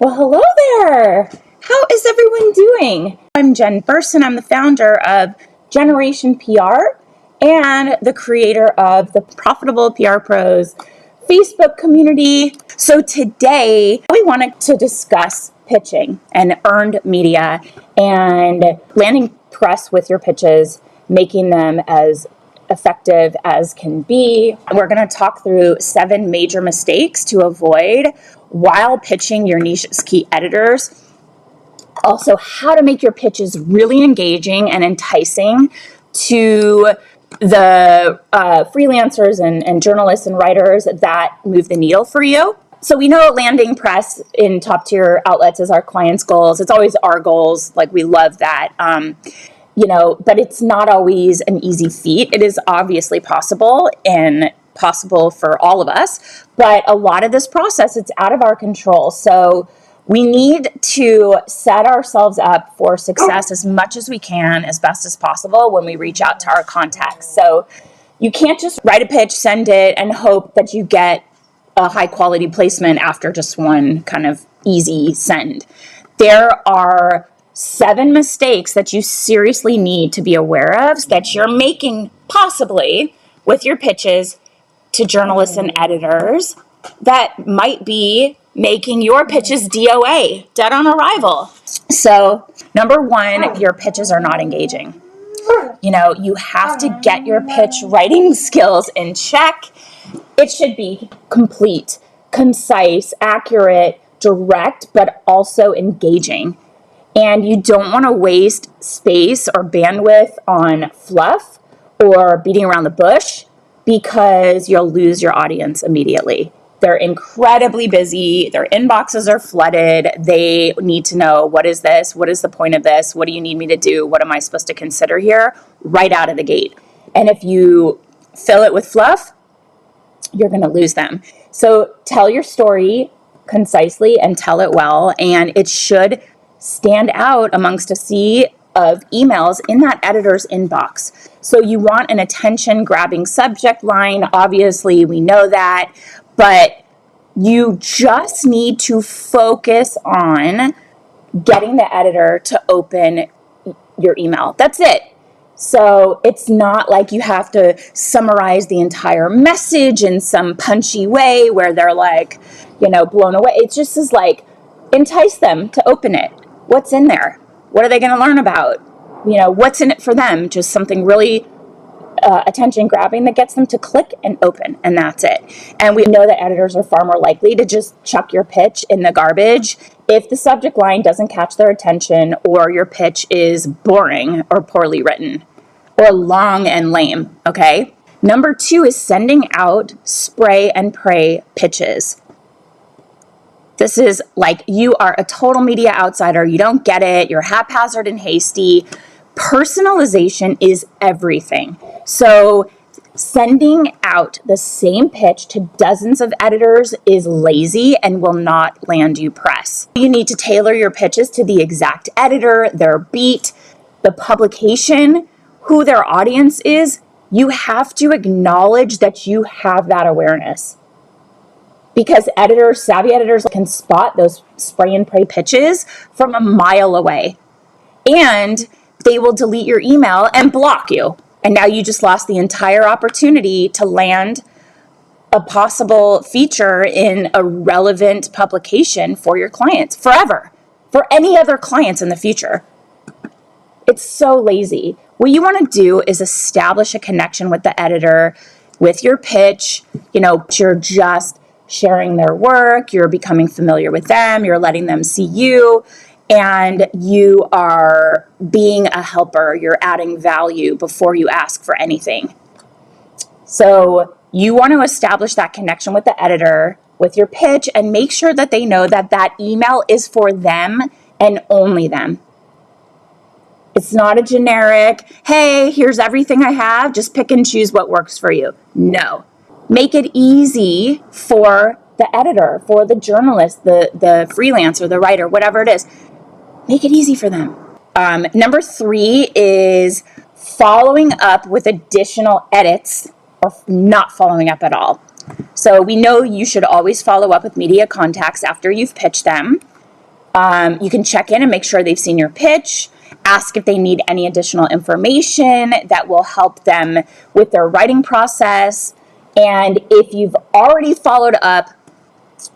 Well, hello there. How is everyone doing? I'm Jen Burson. I'm the founder of Generation PR and the creator of the Profitable PR Pros Facebook community. So today we wanted to discuss pitching and earned media and landing press with your pitches, making them as effective as can be. We're going to talk through 7 major mistakes to avoid while pitching your niche's key editors. Also, how to make your pitches really engaging and enticing to the freelancers and journalists and writers that move the needle for you. So we know landing press in top tier outlets is our clients' goals. It's always our goals. Like, we love that. But it's not always an easy feat. It is obviously possible and possible for all of us, but a lot of this process, it's out of our control. So we need to set ourselves up for success as much as we can, as best as possible when we reach out to our contacts. So you can't just write a pitch, send it, and hope that you get a high quality placement after just one kind of easy send. There are 7 mistakes that you seriously need to be aware of that you're making possibly with your pitches to journalists and editors that might be making your pitches DOA, dead on arrival. So, number 1, your pitches are not engaging. You have to get your pitch writing skills in check. It should be complete, concise, accurate, direct, but also engaging. And you don't want to waste space or bandwidth on fluff or beating around the bush, because you'll lose your audience immediately. They're incredibly busy. Their inboxes are flooded. They need to know, what is this? What is the point of this? What do you need me to do? What am I supposed to consider here? Right out of the gate. And if you fill it with fluff, you're going to lose them. So tell your story concisely and tell it well, and it should stand out amongst a sea of emails in that editor's inbox. So you want an attention-grabbing subject line. Obviously, we know that, but you just need to focus on getting the editor to open your email. That's it. So it's not like you have to summarize the entire message in some punchy way where they're like, blown away. It just is like, entice them to open it. What's in there? What are they going to learn about? What's in it for them? Just something really attention grabbing that gets them to click and open, and that's it. And we know that editors are far more likely to just chuck your pitch in the garbage if the subject line doesn't catch their attention, or your pitch is boring or poorly written or long and lame, okay? Number 2 is sending out spray and pray pitches. This is like, you are a total media outsider. You don't get it. You're haphazard and hasty. Personalization is everything. So sending out the same pitch to dozens of editors is lazy and will not land you press. You need to tailor your pitches to the exact editor, their beat, the publication, who their audience is. You have to acknowledge that you have that awareness, because savvy editors can spot those spray and pray pitches from a mile away, and they will delete your email and block you. And now you just lost the entire opportunity to land a possible feature in a relevant publication for your clients forever, for any other clients in the future. It's so lazy. What you want to do is establish a connection with the editor, with your pitch. You're just sharing their work, you're becoming familiar with them, you're letting them see you, and you are being a helper. You're adding value before you ask for anything. So you want to establish that connection with the editor, with your pitch, and make sure that they know that that email is for them and only them. It's not a generic, hey, here's everything I have, just pick and choose what works for you. No. Make it easy for the editor, for the journalist, the freelancer, the writer, whatever it is. Make it easy for them. Number 3 is following up with additional edits, or not following up at all. So we know you should always follow up with media contacts after you've pitched them. You can check in and make sure they've seen your pitch. Ask if they need any additional information that will help them with their writing process. And if you've already followed up,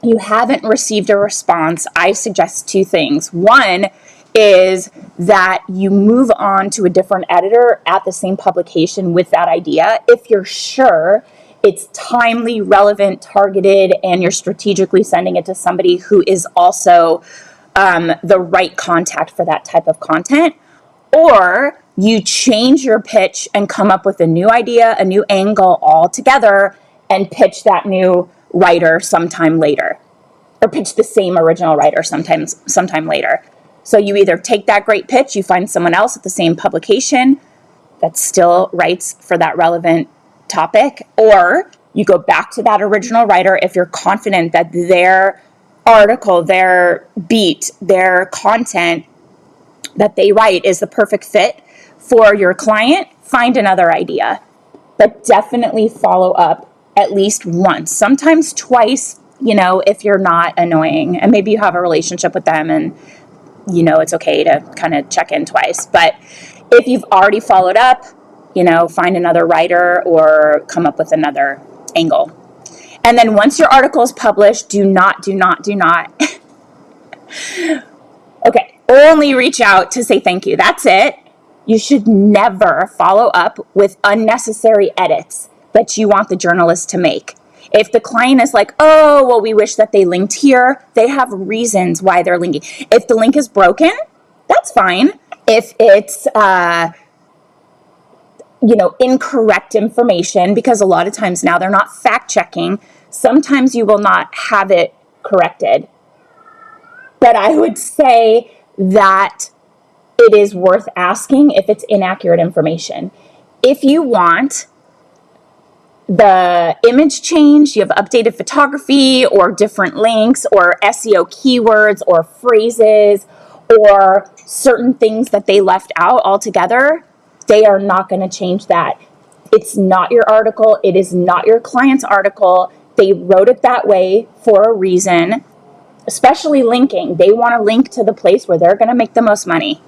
you haven't received a response, I suggest two things. One is that you move on to a different editor at the same publication with that idea if you're sure it's timely, relevant, targeted, and you're strategically sending it to somebody who is also the right contact for that type of content. Or you change your pitch and come up with a new idea, a new angle altogether, and pitch that new writer sometime later, or pitch the same original writer sometime later. So you either take that great pitch, you find someone else at the same publication that still writes for that relevant topic, or you go back to that original writer if you're confident that their article, their beat, their content that they write is the perfect fit for your client. Find another idea, but definitely follow up at least once, sometimes twice, if you're not annoying, and maybe you have a relationship with them and it's okay to kind of check in twice. But if you've already followed up, find another writer or come up with another angle. And then once your article is published, do not okay, only reach out to say thank you. That's it. You should never follow up with unnecessary edits that you want the journalist to make. If the client is like, oh, well, we wish that they linked here, they have reasons why they're linking. If the link is broken, that's fine. If it's, incorrect information, because a lot of times now they're not fact checking, sometimes you will not have it corrected. But I would say that it is worth asking if it's inaccurate information. If you want the image change, you have updated photography or different links or SEO keywords or phrases or certain things that they left out altogether, they are not going to change that. It's not your article. It is not your client's article. They wrote it that way for a reason, especially linking. They want to link to the place where they're going to make the most money.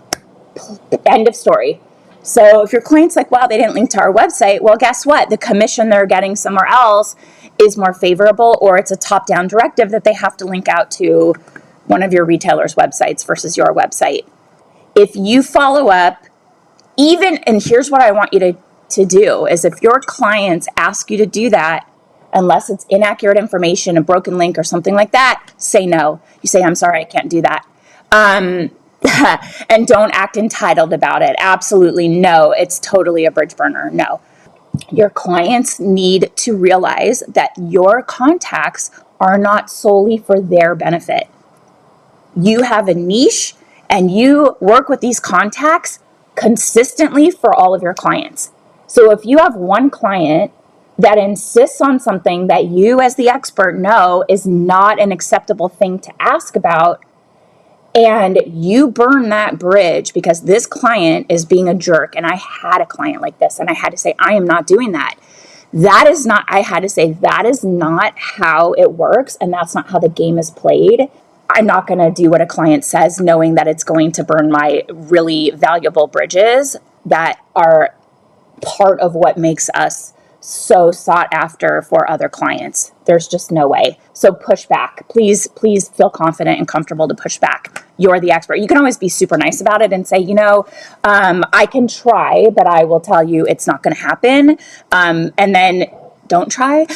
End of story. So if your client's like, wow, they didn't link to our website, well, guess what? The commission they're getting somewhere else is more favorable, or it's a top-down directive that they have to link out to one of your retailer's websites versus your website. If you follow up, and here's what I want you to do, is if your clients ask you to do that, unless it's inaccurate information, a broken link or something like that, say no. You say, I'm sorry, I can't do that. And don't act entitled about it. Absolutely no. It's totally a bridge burner. No. Your clients need to realize that your contacts are not solely for their benefit. You have a niche and you work with these contacts consistently for all of your clients. So if you have one client that insists on something that you as the expert know is not an acceptable thing to ask about, and you burn that bridge because this client is being a jerk, and I had a client like this, and I had to say, I am not doing that. I had to say, that is not how it works, and that's not how the game is played. I'm not going to do what a client says, knowing that it's going to burn my really valuable bridges that are part of what makes us so sought after for other clients. There's just no way. So push back. Please feel confident and comfortable to push back. You're the expert. You can always be super nice about it and say, I can try, but I will tell you it's not going to happen. And then don't try.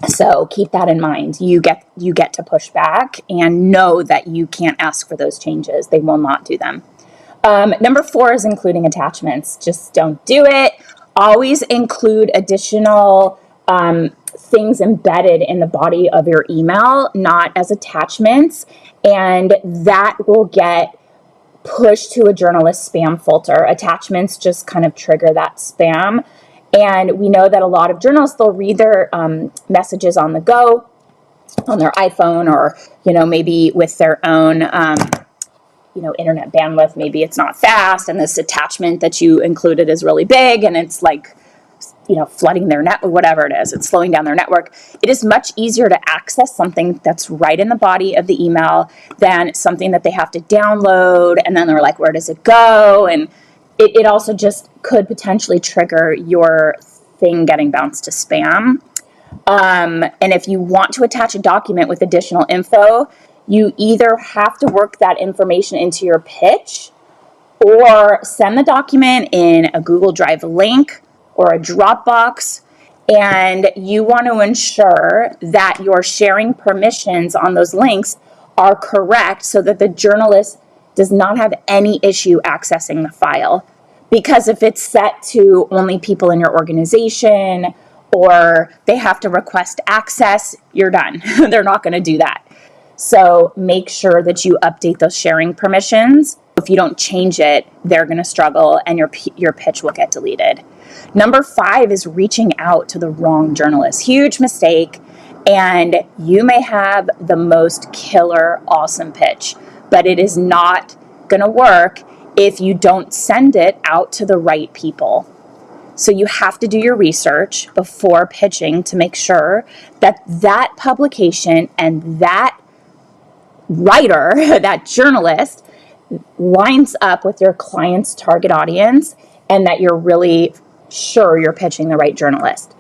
So keep that in mind. You get to push back and know that you can't ask for those changes. They will not do them. Number 4 is including attachments. Just don't do it. Always include additional things embedded in the body of your email, not as attachments, and that will get pushed to a journalist spam filter. Attachments just kind of trigger that spam, and we know that a lot of journalists, they'll read their messages on the go, on their iPhone, or maybe with their own internet bandwidth. Maybe it's not fast, and this attachment that you included is really big, and it's like flooding their net, whatever it is, it's slowing down their network. It is much easier to access something that's right in the body of the email than something that they have to download, and then they're like, where does it go? And it also just could potentially trigger your thing getting bounced to spam. And if you want to attach a document with additional info, you either have to work that information into your pitch or send the document in a Google Drive link or a Dropbox, and you want to ensure that your sharing permissions on those links are correct so that the journalist does not have any issue accessing the file. Because if it's set to only people in your organization or they have to request access, you're done. They're not going to do that. So make sure that you update those sharing permissions. If you don't change it, they're going to struggle and your pitch will get deleted. Number 5 is reaching out to the wrong journalist. Huge mistake. And you may have the most killer, awesome pitch, but it is not going to work if you don't send it out to the right people. So you have to do your research before pitching to make sure that that publication and that writer, that journalist, lines up with your client's target audience and that you're really sure you're pitching the right journalist.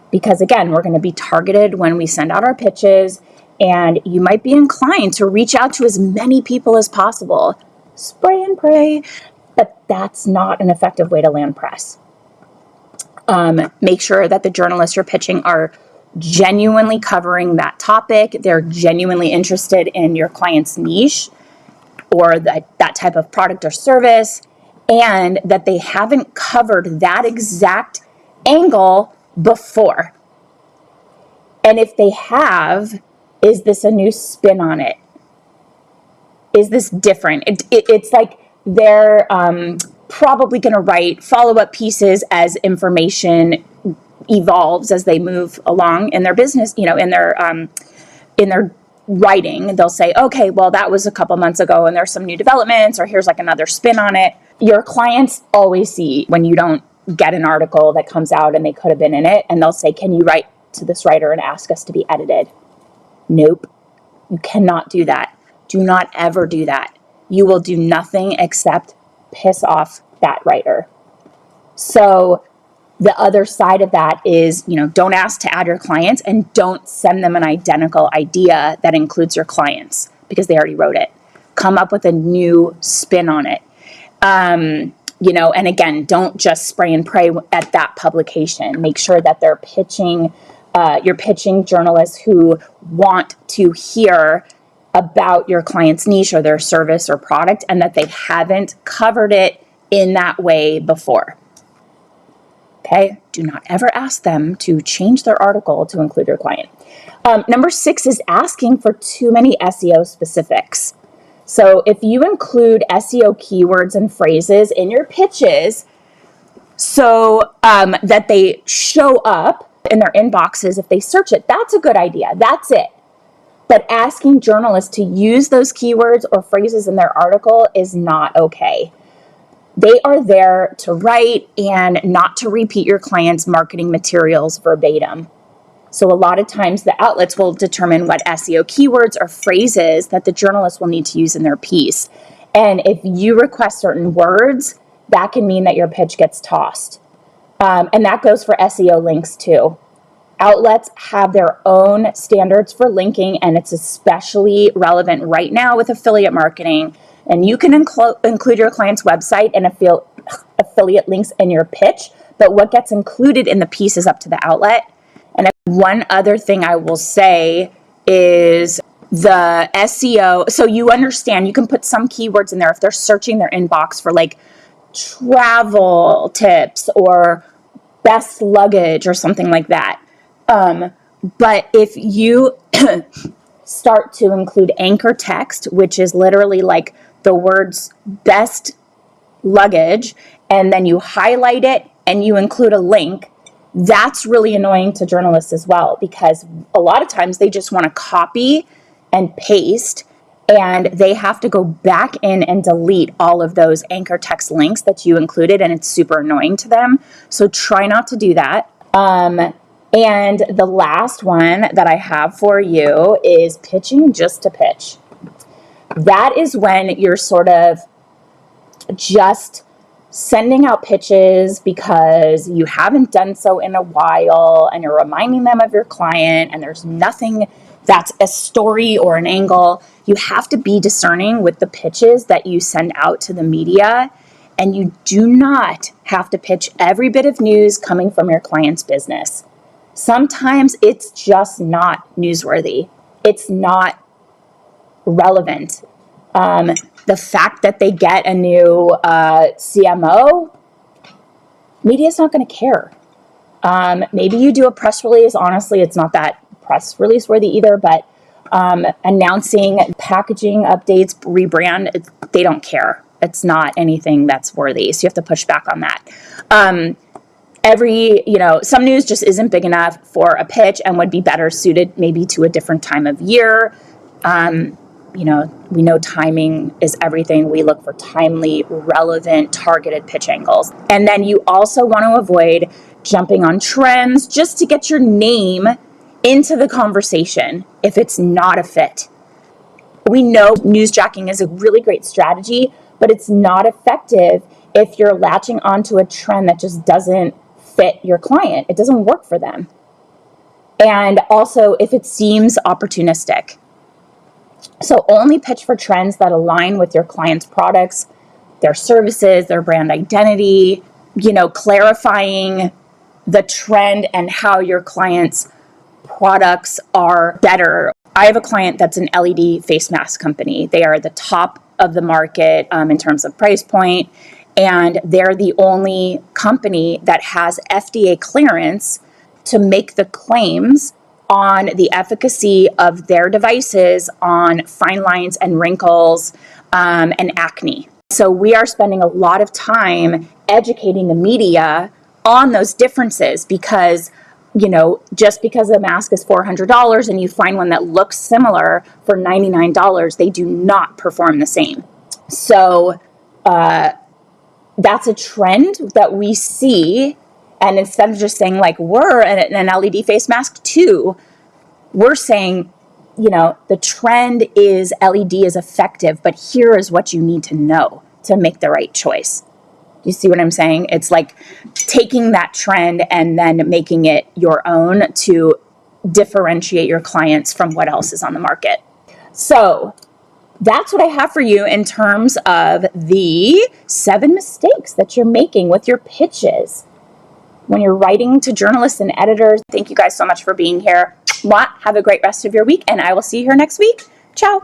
Because again, we're going to be targeted when we send out our pitches, and you might be inclined to reach out to as many people as possible. Spray and pray, but that's not an effective way to land press. Make sure that the journalists you're pitching are genuinely covering that topic. They're genuinely interested in your client's niche or that type of product or service, and that they haven't covered that exact angle before. And if they have, is this a new spin on it? Is this different? It's like they're probably going to write follow-up pieces as information evolves as they move along in their business, in their writing. They'll say, okay, well, that was a couple months ago and there's some new developments, or here's like another spin on it. Your clients always see when you don't get an article that comes out and they could have been in it, and they'll say, can you write to this writer and ask us to be edited? Nope. You cannot do that. Do not ever do that. You will do nothing except piss off that writer. So the other side of that is, don't ask to add your clients, and don't send them an identical idea that includes your clients because they already wrote it. Come up with a new spin on it. And again, don't just spray and pray at that publication. Make sure that they're you're pitching journalists who want to hear about your client's niche or their service or product, and that they haven't covered it in that way before. Okay? Do not ever ask them to change their article to include your client. Number 6 is asking for too many SEO specifics. So if you include SEO keywords and phrases in your pitches so that they show up in their inboxes if they search it, that's a good idea. That's it. But asking journalists to use those keywords or phrases in their article is not okay. They are there to write and not to repeat your client's marketing materials verbatim. So a lot of times the outlets will determine what SEO keywords or phrases that the journalists will need to use in their piece. And if you request certain words, that can mean that your pitch gets tossed. And that goes for SEO links too. Outlets have their own standards for linking, and it's especially relevant right now with affiliate marketing. And you can include your client's website and affiliate links in your pitch, but what gets included in the piece is up to the outlet. And one other thing I will say is the SEO. So you understand you can put some keywords in there if they're searching their inbox for like travel tips or best luggage or something like that. But if you start to include anchor text, which is literally like the words best luggage, and then you highlight it and you include a link, that's really annoying to journalists as well, because a lot of times they just want to copy and paste, and they have to go back in and delete all of those anchor text links that you included, and it's super annoying to them. So try not to do that. And the last one that I have for you is pitching just to pitch. That is when you're sort of just sending out pitches because you haven't done so in a while and you're reminding them of your client and there's nothing that's a story or an angle. You have to be discerning with the pitches that you send out to the media, and you do not have to pitch every bit of news coming from your client's business. Sometimes it's just not newsworthy. It's not relevant. The fact that they get a new CMO, media's not going to care. Maybe you do a press release. Honestly, it's not that press release worthy either, but announcing packaging updates, rebrand, they don't care. It's not anything that's worthy. So you have to push back on that. Some news just isn't big enough for a pitch and would be better suited maybe to a different time of year. We know timing is everything. We look for timely, relevant, targeted pitch angles. And then you also want to avoid jumping on trends just to get your name into the conversation if it's not a fit. We know newsjacking is a really great strategy, but it's not effective if you're latching onto a trend that just doesn't fit your client. It doesn't work for them. And also if it seems opportunistic. So only pitch for trends that align with your client's products, their services, their brand identity, clarifying the trend and how your client's products are better. I have a client that's an LED face mask company. They are the top of the market in terms of price point, and they're the only company that has FDA clearance to make the claims on the efficacy of their devices on fine lines and wrinkles and acne. So we are spending a lot of time educating the media on those differences because, just because a mask is $400 and you find one that looks similar for $99, they do not perform the same. So that's a trend that we see. And instead of just saying we're an LED face mask too, we're saying, the trend is LED is effective, but here is what you need to know to make the right choice. You see what I'm saying? It's like taking that trend and then making it your own to differentiate your clients from what else is on the market. So that's what I have for you in terms of the 7 mistakes that you're making with your pitches when you're writing to journalists and editors. Thank you guys so much for being here. Have a great rest of your week, and I will see you here next week. Ciao.